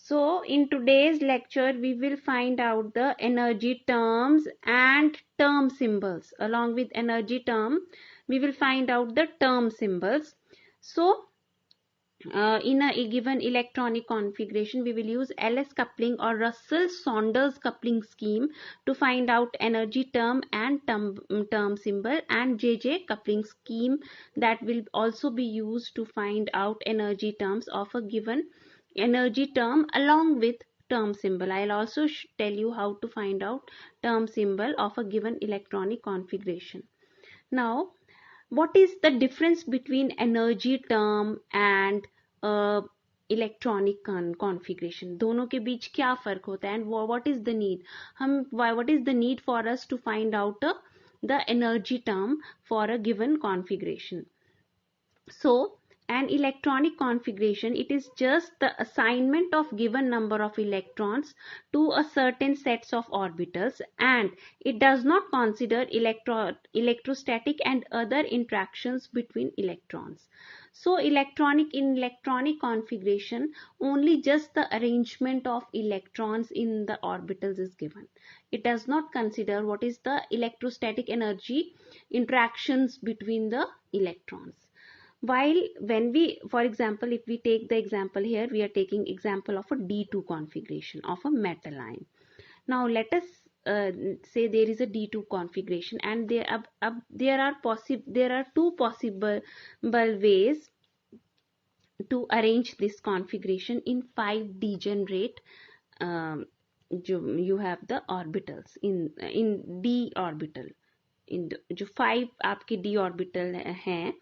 So in today's lecture, we will find out the energy terms and term symbols. Along with energy term, we will find out the term symbols. So in a given electronic configuration, we will use LS coupling or Russell-Saunders coupling scheme to find out energy term and term symbol, and JJ coupling scheme that will also be used to find out energy terms of a given energy term along with term symbol. I'll also tell you how to find out term symbol of a given electronic configuration. Now, what is the difference between energy term and electronic configuration? दोनों के बीच क्या फर्क होता है and what is the need, what is the need for us to find out the energy term for a given configuration? So an electronic configuration, it is just the assignment of given number of electrons to a certain sets of orbitals, and it does not consider electrostatic and other interactions between electrons. So in electronic configuration, only just the arrangement of electrons in the orbitals is given. It does not consider what is the electrostatic energy interactions between the electrons. While when we, for example, if we take the example here, we are taking example of a D2 configuration of a metal ion. Now let us say there is a D2 configuration, and there are two possible ways to arrange this configuration in 5 degenerate you have the orbitals in d orbital. इन जो 5 आपके d orbital हैं,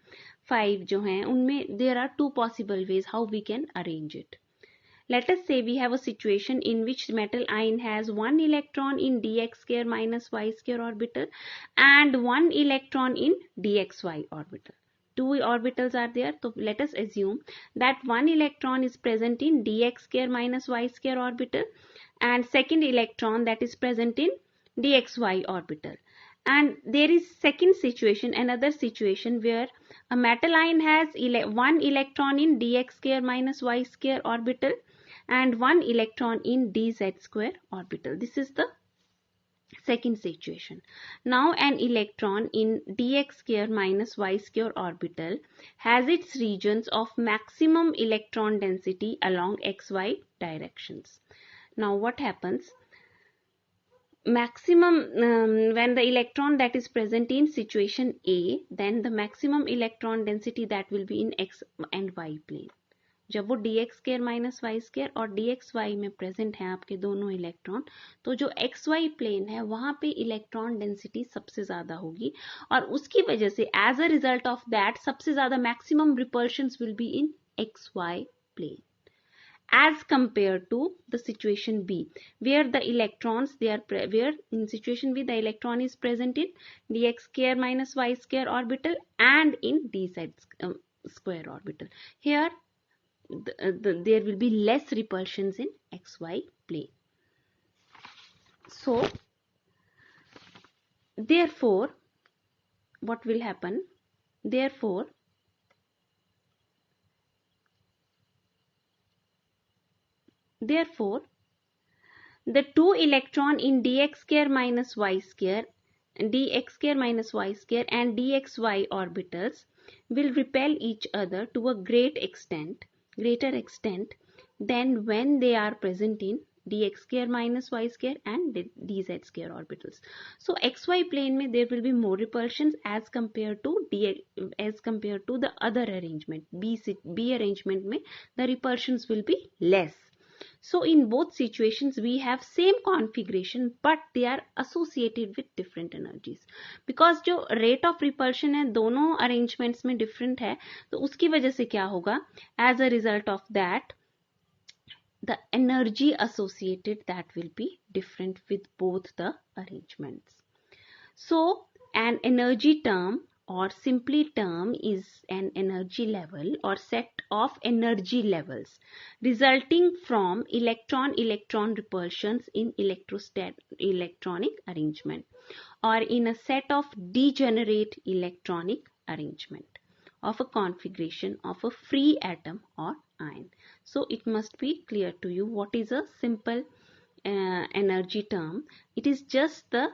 5 जो हैं, उनमें there are 2 possible ways how we can arrange it. Let us say we have a situation in which metal ion has 1 electron in dx square minus y square orbital and 1 electron in dxy orbital. 2 orbitals are there, so let us assume that 1 electron is present in dx square minus y square orbital and second electron that is present in dxy orbital. And there is second situation, another situation where a metal ion has 1 electron in dx square minus y square orbital and 1 electron in dz square orbital. This is the second situation. Now an electron in dx square minus y square orbital has its regions of maximum electron density along xy directions. Now what happens? Maximum when the electron that is present in situation A, then the maximum electron density that will be in x and y plane. जब वो dx square minus y square और dxy में present है आपके दोनों electron, तो जो xy plane है वहां पे इलेक्ट्रॉन डेंसिटी सबसे ज्यादा होगी और उसकी वजह से as a result of that सबसे ज्यादा maximum repulsions will be in xy plane, as compared to the situation B, where the electrons where in situation B the electron is present in dx square minus y square orbital and in dz square orbital. Here there will be less repulsions in xy plane. So therefore what will happen? Therefore the 2 electron in dx square minus y square and dxy orbitals will repel each other to a greater extent than when they are present in dx square minus y square and dz square orbitals. So xy plane में there will be more repulsions as compared to the other arrangement. B arrangement में the repulsions will be less. So in both situations we have same configuration but they are associated with different energies, because जो rate of repulsion है दोनों arrangements में different है, तो उसकी वजह से क्या होगा? As a result of that, the energy associated that will be different with both the arrangements. So an energy term or simply term is an energy level or set of energy levels resulting from electron repulsions in electronic arrangement or in a set of degenerate electronic arrangement of a configuration of a free atom or ion. So it must be clear to you what is a simple energy term. It is just the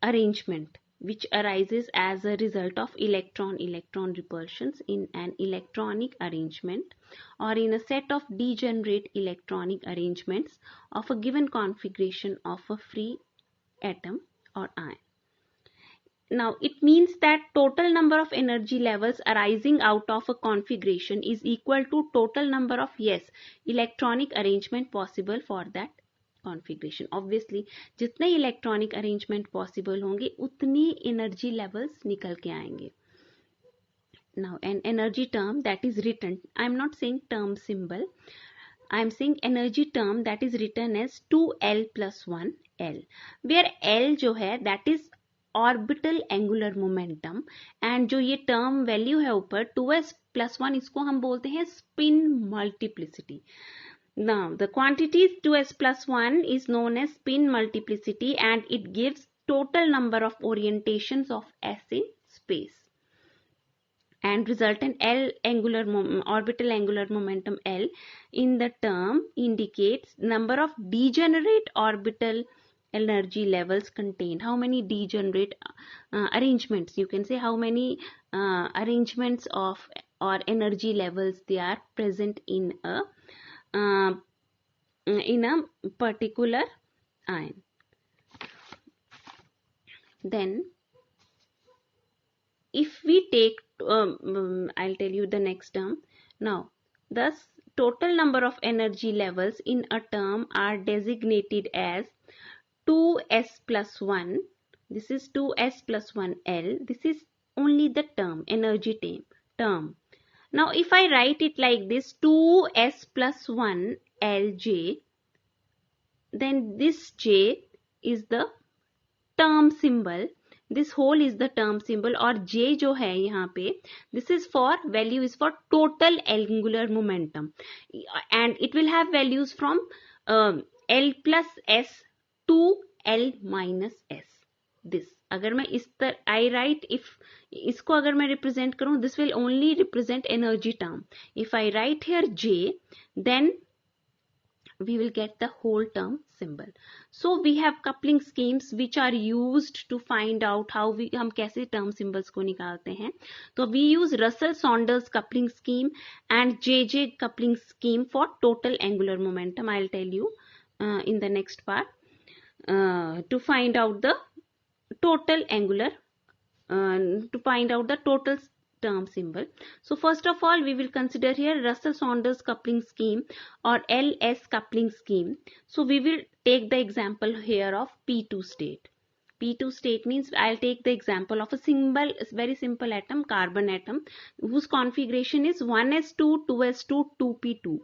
arrangement which arises as a result of electron-electron repulsions in an electronic arrangement or in a set of degenerate electronic arrangements of a given configuration of a free atom or ion. Now it means that total number of energy levels arising out of a configuration is equal to total number of electronic arrangement possible for that configuration. Obviously जितने electronic arrangement possible होंगे उतनी energy levels निकल के आएंगे. Now an energy term that is written, I am not saying term symbol, I am saying energy term that is written as 2L plus 1 L, where L जो है that is orbital angular momentum and जो ये term value है ऊपर 2s plus 1 इसको हम बोलते हैं spin multiplicity. Now the quantity 2s plus 1 is known as spin multiplicity and it gives total number of orientations of s in space. And resultant L orbital angular momentum L in the term indicates number of degenerate orbital energy levels contained. How many degenerate arrangements, you can say how many arrangements of or energy levels they are present in a particular ion. Then if we take I'll tell you the next term. Now thus total number of energy levels in a term are designated as 2s plus 1. This is 2s plus 1 L. This is only the term, energy term. Now if I write it like this, 2s plus 1 Lj, then this j is the term symbol. This whole is the term symbol और j जो है यहाँ पे, this is for value is for total angular momentum and it will have values from L plus s to L minus s. This अगर मैं इस तरह I write, if इसको अगर मैं represent करूँ, this will only represent energy term. If I write here j, then we will get the whole term symbol. So we have coupling schemes which are used to find out how हम कैसे term symbols को निकालते हैं. तो we use Russell-Saunders coupling scheme and JJ coupling scheme for total angular momentum. I'll tell you in the next part to find out the total angular to find out the total term symbol. So first of all we will consider here Russell-Saunders coupling scheme or LS coupling scheme. So we will take the example here of P2 state. P2 state means I'll take the example of a very simple atom, carbon atom, whose configuration is 1s2, 2s2, 2p2.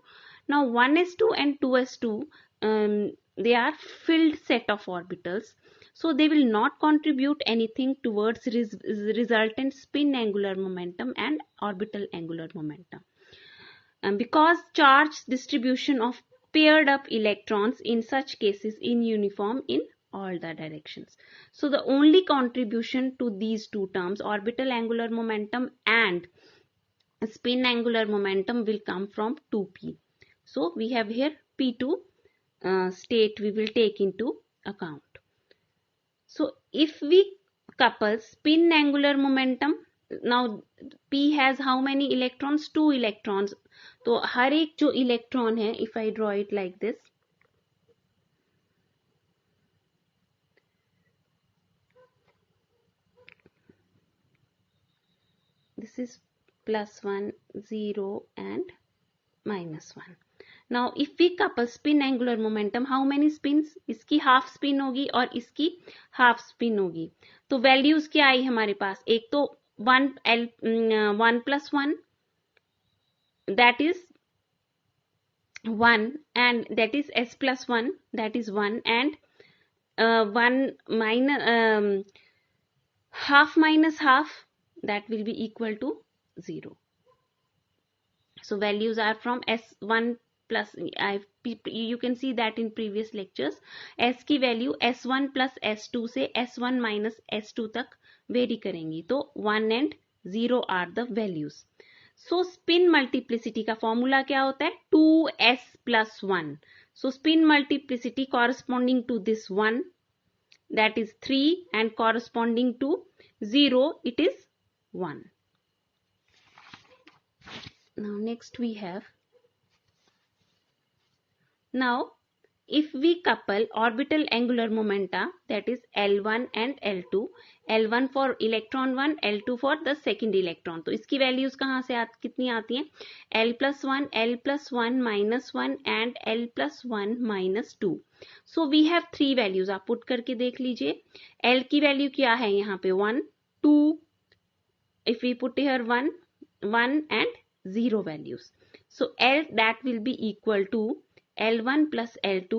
Now 1s2 and 2s2 they are filled set of orbitals. So they will not contribute anything towards resultant spin angular momentum and orbital angular momentum. Because charge distribution of paired up electrons in such cases in uniform in all the directions. So the only contribution to these two terms, orbital angular momentum and spin angular momentum, will come from 2p. So we have here P2 state we will take into account. So if we couple spin angular momentum, now P has how many electrons? 2 electrons. तो हर एक जो electron है, if I draw it like this, this is +1, 0 and -1. Now if we couple spin angular momentum, how many spins? इसकी half spin होगी और इसकी half spin होगी. तो values क्या आई हमारे पास? एक तो 1 plus 1 that is 1 and that is s plus 1 that is 1 and 1 minus half minus half that will be equal to 0. So values are from s1 plus you can see that in previous lectures s की value s1 plus s2 से s1 minus s2 तक vary करेंगी. तो 1 and 0 are the values. So spin multiplicity का formula क्या होता है? 2s+1. So spin multiplicity corresponding to this 1, that is 3, and corresponding to 0, it is 1. Now next we have, now if we couple orbital angular momenta, that is L1 and L2, L1 for electron 1, L2 for the second electron, तो इसकी values कहाँ से कितनी आती हैं? L+1, L+1 -1 and L+1 -2. So we have 3 values. आप put करके देख लीजिए. L की वैल्यू क्या है यहाँ पे? 1, 2. If we put here 1 and 0 values. So L that will be equal to L1 plus L2,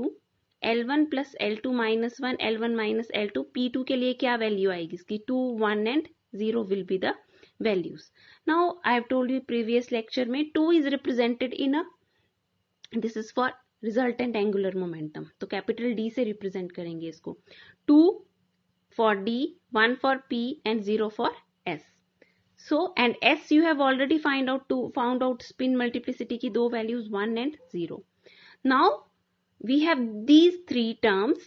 L1 plus L2 minus 1, L1 minus L2. P2 के लिए क्या वैल्यू आएगी इसकी? 2, 1 and 0 will be the values. Now I have told you previous lecture में 2 is represented in a, this is for resultant angular momentum. तो capital D से represent करेंगे इसको. 2 for D, 1 for P and 0 for S. So and S you have already found out spin multiplicity की दो values 1 and 0. Now we have these 3 terms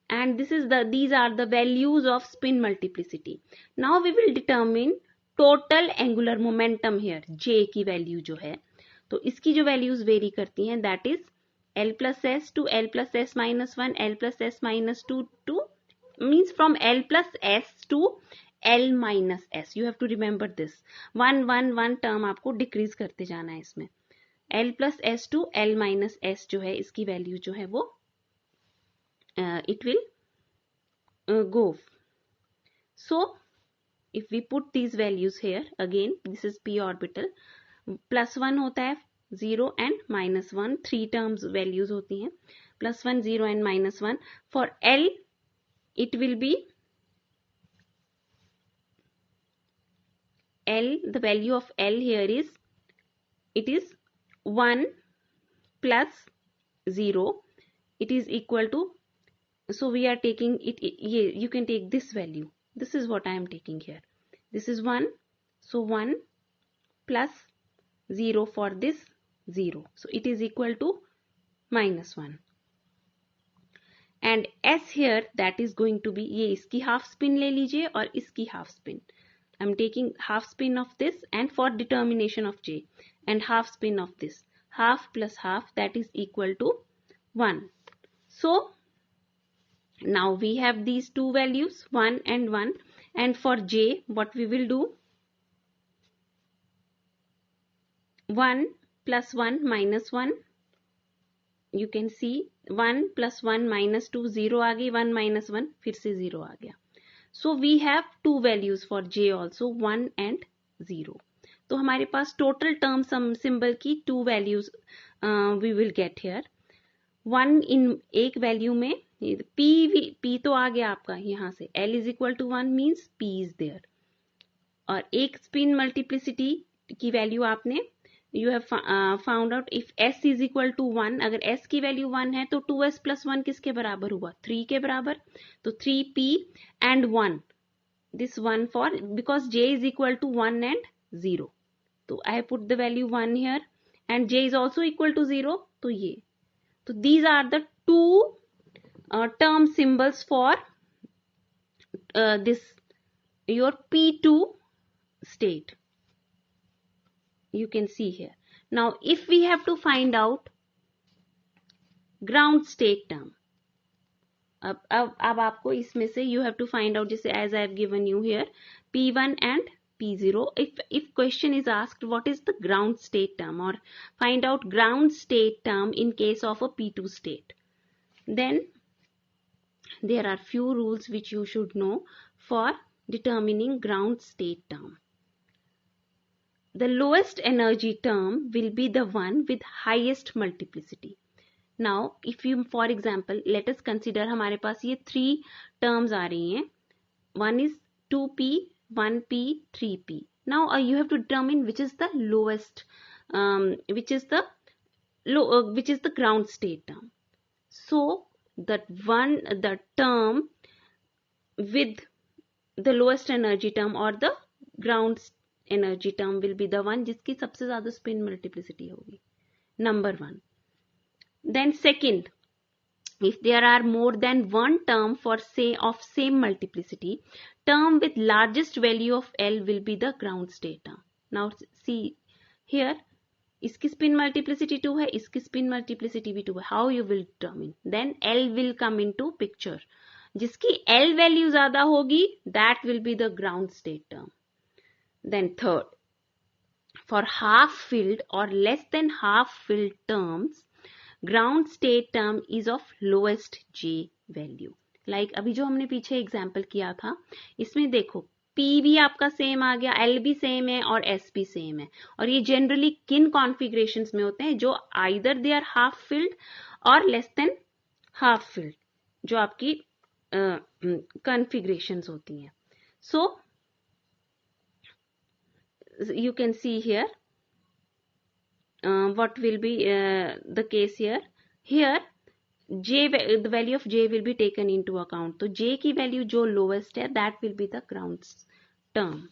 and these are the values of spin multiplicity. Now we will determine total angular momentum here. J की value जो है, तो इसकी जो values vary करती हैं, that is L plus S to L plus S minus 1, L plus S minus 2 to, means from L plus S to L minus S. You have to remember this. one term आपको decrease करते जाना है इसमें. L plus S to L minus S जो है, इसकी value जो है वो it will go. So if we put these values here, again this is p orbital, +1 होता है, 0 and -1, 3 terms values होती हैं, +1, 0 and -1. For L it will be L, the value of L here is, it is 1 plus 0, it is equal to, so we are taking it, you can take this value, this is what I am taking here, this is 1, so 1 plus 0 for this 0, so it is equal to -1. And S here, that is going to be, ये इसकी half spin ले लीजिए और इसकी half spin. I am taking half spin of this and for determination of J, and half spin of this, half plus half, that is equal to 1. So now we have these two values, 1 and 1, and for J what we will do, 1 plus 1 minus 1, you can see 1 plus 1 minus 2, 0 आ गई, 1 minus 1 फिर से 0 आ गया. So we have two values for J also, 1 and 0. तो हमारे पास total term symbol की two values we will get here. 1 in एक value में P तो आ गया आपका यहाँ से, L is equal to 1 means P is there. और एक spin multiplicity की value आपने, you have found out if S is equal to 1, अगर S की value 1 है तो 2S plus 1 किसके बराबर हुआ? 3 के बराबर. तो 3P and 1, this 1 for, because J is equal to 1 and 0, तो I put the value 1 here and J is also equal to 0, तो ये, तो these are the two term symbols for this your P2 state. You can see here. Now if we have to find out ground state term, अब आपको इसमें से you have to find out, जैसे as I have given you here P1 and P0. If question is asked what is the ground state term, or find out ground state term in case of a P2 state, then there are few rules which you should know for determining ground state term. The lowest energy term will be the one with highest multiplicity. Now if you, for example, let us consider हमारे पास ये 3 terms आ रही हैं, one is 2p, 1p, 3p. Now you have to determine which is the lowest, which is the ground state term. So the term with the lowest energy term or the ground energy term will be the one जिसकी सबसे ज़्यादा spin multiplicity होगी, number 1. Then second, if there are more than one term for say of same multiplicity, term with largest value of L will be the ground state term. Now see here, इसकी spin multiplicity 2 है, इसकी spin multiplicity भी 2 है. How you will determine? Then L will come into picture. जिसकी L value ज़्यादा होगी, that will be the ground state term. Then third, for half filled or less than half filled terms, ground state term is of lowest J value. Like अभी जो हमने पीछे example किया था, इसमें देखो P भी आपका सेम आ गया, L भी सेम है और S भी सेम है. और ये जनरली किन कॉन्फ़िगरेशंस में होते हैं? जो either they are half filled or less than half filled, जो आपकी कॉन्फ़िगरेशंस होती हैं. सो you can see here what will be the case here. Here J, the value of J will be taken into account. तो J की value जो lowest है, that will be the ground term.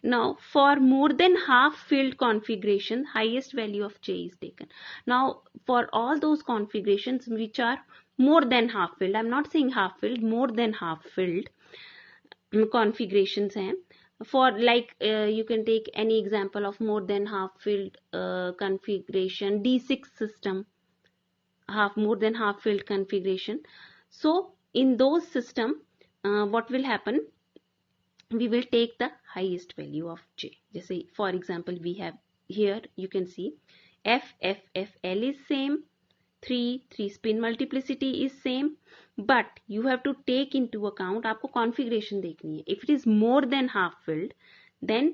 Now for more than half filled configuration, highest value of J is taken. Now for all those configurations which are more than half filled, I'm not saying half filled, more than half filled configurations हैं. For like you can take any example of more than half filled configuration, D6 system, more than half filled configuration. So in those system, what will happen? We will take the highest value of J. जैसे for example we have here, you can see L is same, 3 spin multiplicity is same, but you have to take into account, आपको configuration देखनी है. If it is more than half filled, then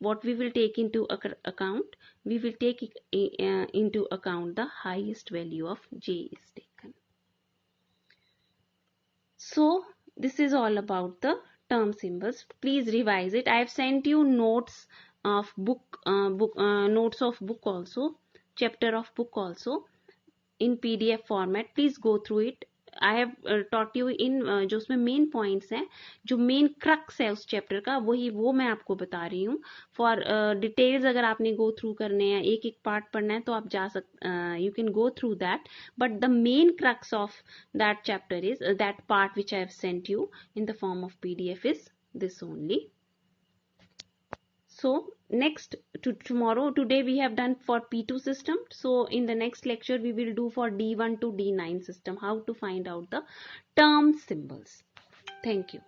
what we will take into account? We will take into account the highest value of J is taken. So this is all about the term symbols. Please revise it. I have sent you notes of book, notes of book also, chapter of book also, in PDF format. Please go through it. I have taught you in जो उसमें main points हैं, जो main crux है उस chapter का, वो मैं आपको बता रही हूँ. फॉर डिटेल्स अगर आपने गो थ्रू करने हैं, एक एक पार्ट पढ़ना है, तो आप जा you can go through that. But the main crux of that chapter is that part which I have sent you in the form of PDF is this only. So next today we have done for P2 system. So in the next lecture we will do for D1 to D9 system, how to find out the term symbols. Thank you.